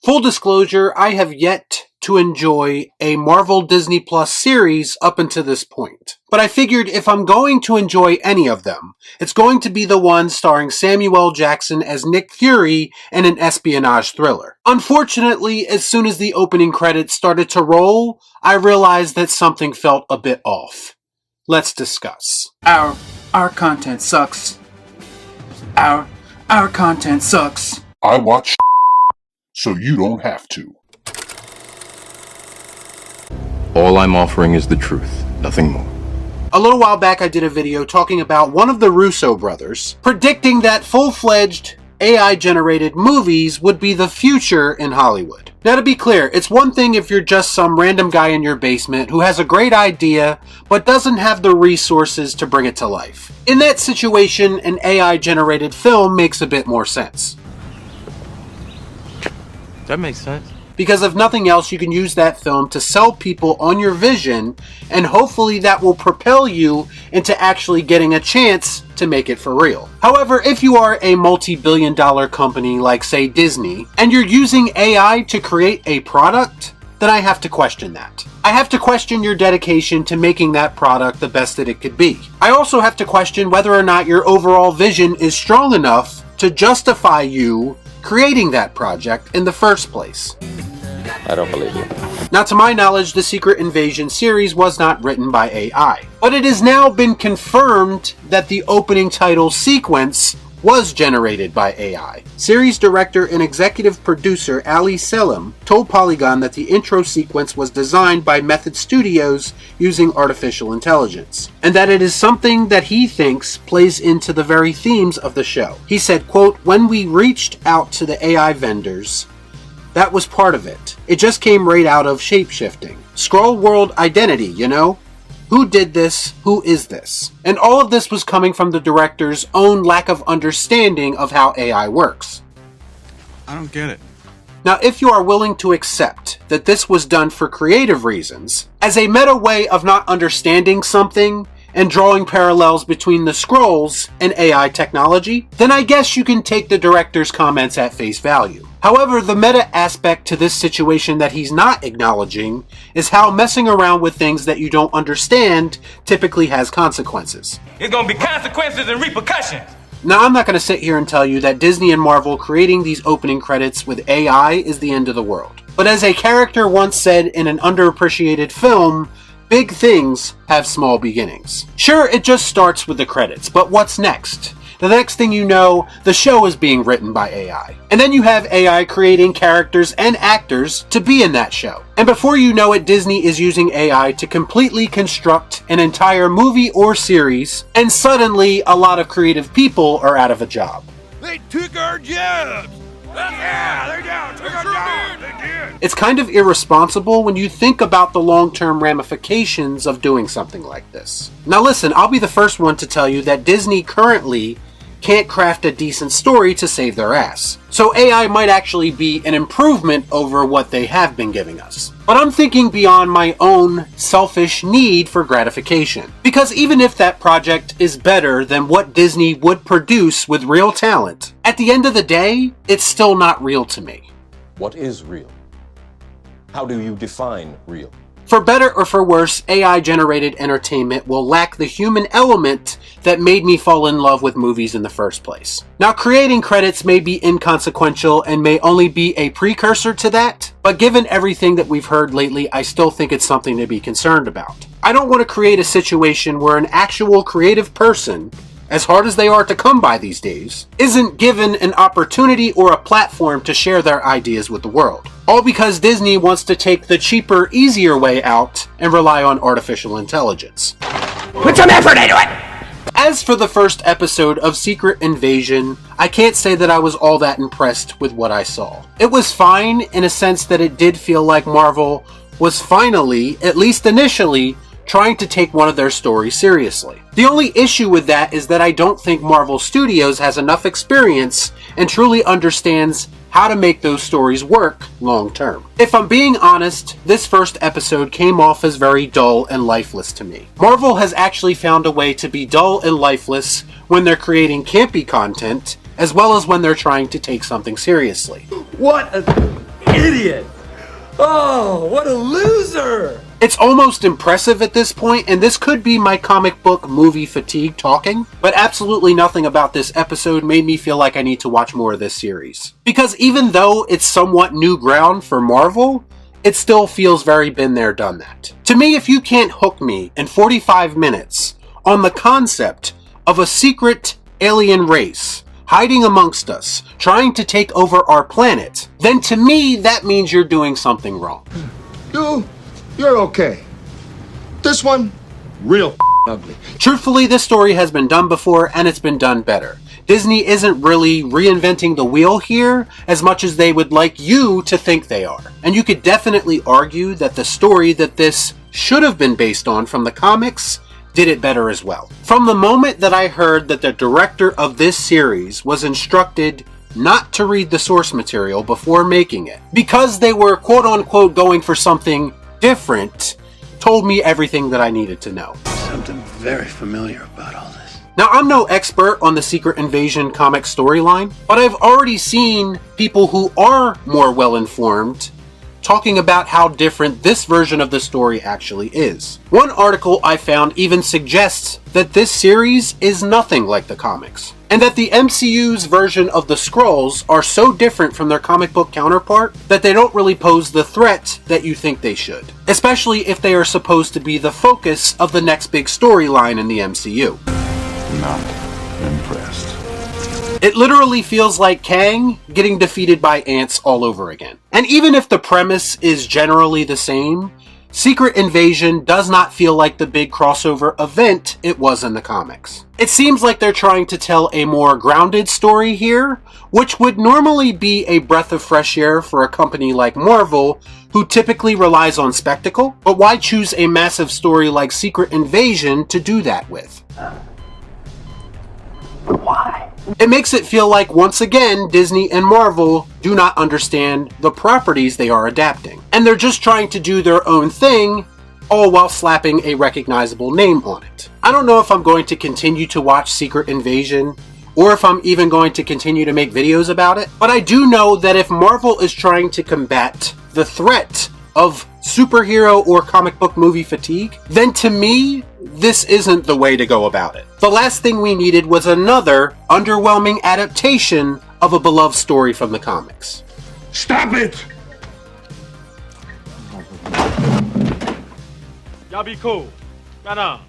Full disclosure, I have yet to enjoy a Marvel Disney Plus series up until this point. But I figured if I'm going to enjoy any of them, it's going to be the one starring Samuel L. Jackson as Nick Fury in an espionage thriller. Unfortunately, as soon as the opening credits started to roll, I realized that something felt a bit off. Let's discuss. Our content sucks. Our content sucks. I watch so you don't have to. All I'm offering is the truth, nothing more. A little while back I did a video talking about one of the Russo brothers predicting that full-fledged AI-generated movies would be the future in Hollywood. Now to be clear, it's one thing if you're just some random guy in your basement who has a great idea but doesn't have the resources to bring it to life. In that situation, an AI-generated film makes a bit more sense. That makes sense. Because if nothing else, you can use that film to sell people on your vision, and hopefully that will propel you into actually getting a chance to make it for real. However, if you are a multi-billion-dollar company like, say, Disney, and you're using AI to create a product, then I have to question that. I have to question your dedication to making that product the best that it could be. I also have to question whether or not your overall vision is strong enough to justify you creating that project in the first place. I don't believe you. Now, to my knowledge, the Secret Invasion series was not written by AI, but it has now been confirmed that the opening title sequence was generated by AI. Series director and executive producer Ali Selim told Polygon that the intro sequence was designed by Method Studios using artificial intelligence, and that it is something that he thinks plays into the very themes of the show. He said, quote, "When we reached out to the AI vendors, that was part of it. It just came right out of shape-shifting. Scroll world identity, you know? Who did this? Who is this?" And all of this was coming from the director's own lack of understanding of how AI works. I don't get it. Now, if you are willing to accept that this was done for creative reasons, as a meta way of not understanding something and drawing parallels between the scrolls and AI technology, then I guess you can take the director's comments at face value. However, the meta aspect to this situation that he's not acknowledging is how messing around with things that you don't understand typically has consequences. It's gonna be consequences and repercussions. Now, I'm not going to sit here and tell you that Disney and Marvel creating these opening credits with AI is the end of the world. But as a character once said in an underappreciated film, big things have small beginnings. Sure, it just starts with the credits, but what's next? The next thing you know, the show is being written by AI. And then you have AI creating characters and actors to be in that show. And before you know it, Disney is using AI to completely construct an entire movie or series, and suddenly a lot of creative people are out of a job. They took our jobs! Yeah, they took our jobs! They did! It's kind of irresponsible when you think about the long-term ramifications of doing something like this. Now listen, I'll be the first one to tell you that Disney currently can't craft a decent story to save their ass. So AI might actually be an improvement over what they have been giving us. But I'm thinking beyond my own selfish need for gratification. Because even if that project is better than what Disney would produce with real talent, at the end of the day, it's still not real to me. What is real? How do you define real? For better or for worse, AI-generated entertainment will lack the human element that made me fall in love with movies in the first place. Now, creating credits may be inconsequential and may only be a precursor to that, but given everything that we've heard lately, I still think it's something to be concerned about. I don't want to create a situation where an actual creative person, as hard as they are to come by these days, isn't given an opportunity or a platform to share their ideas with the world. All because Disney wants to take the cheaper, easier way out and rely on artificial intelligence. Put some effort into it! As for the first episode of Secret Invasion, I can't say that I was all that impressed with what I saw. It was fine in a sense that it did feel like Marvel was finally, at least initially, trying to take one of their stories seriously. The only issue with that is that I don't think Marvel Studios has enough experience and truly understands how to make those stories work long term. If I'm being honest, this first episode came off as very dull and lifeless to me. Marvel has actually found a way to be dull and lifeless when they're creating campy content, as well as when they're trying to take something seriously. What a idiot! Oh, what a loser! It's almost impressive at this point, and this could be my comic book movie fatigue talking, but absolutely nothing about this episode made me feel like I need to watch more of this series. Because even though it's somewhat new ground for Marvel, it still feels very been there, done that. To me, if you can't hook me in 45 minutes on the concept of a secret alien race hiding amongst us, trying to take over our planet, then to me, that means you're doing something wrong. You're okay. This one, real ugly. Truthfully, this story has been done before, and it's been done better. Disney isn't really reinventing the wheel here as much as they would like you to think they are. And you could definitely argue that the story that this should have been based on from the comics did it better as well. From the moment that I heard that the director of this series was instructed not to read the source material before making it, because they were quote-unquote going for something different, told me everything that I needed to know. Something very familiar about all this. Now, I'm no expert on the Secret Invasion comic storyline, but I've already seen people who are more well-informed talking about how different this version of the story actually is. One article I found even suggests that this series is nothing like the comics, and that the MCU's version of the Skrulls are so different from their comic book counterpart that they don't really pose the threat that you think they should, especially if they are supposed to be the focus of the next big storyline in the MCU. Not impressed. It literally feels like Kang getting defeated by ants all over again. And even if the premise is generally the same, Secret Invasion does not feel like the big crossover event it was in the comics. It seems like they're trying to tell a more grounded story here, which would normally be a breath of fresh air for a company like Marvel, who typically relies on spectacle. But why choose a massive story like Secret Invasion to do that with? Why? It makes it feel like, once again, Disney and Marvel do not understand the properties they are adapting. And they're just trying to do their own thing, all while slapping a recognizable name on it. I don't know if I'm going to continue to watch Secret Invasion, or if I'm even going to continue to make videos about it, but I do know that if Marvel is trying to combat the threat of superhero or comic book movie fatigue, then to me, this isn't the way to go about it. The last thing we needed was another underwhelming adaptation of a beloved story from the comics. Stop it! Y'all be cool. Right on.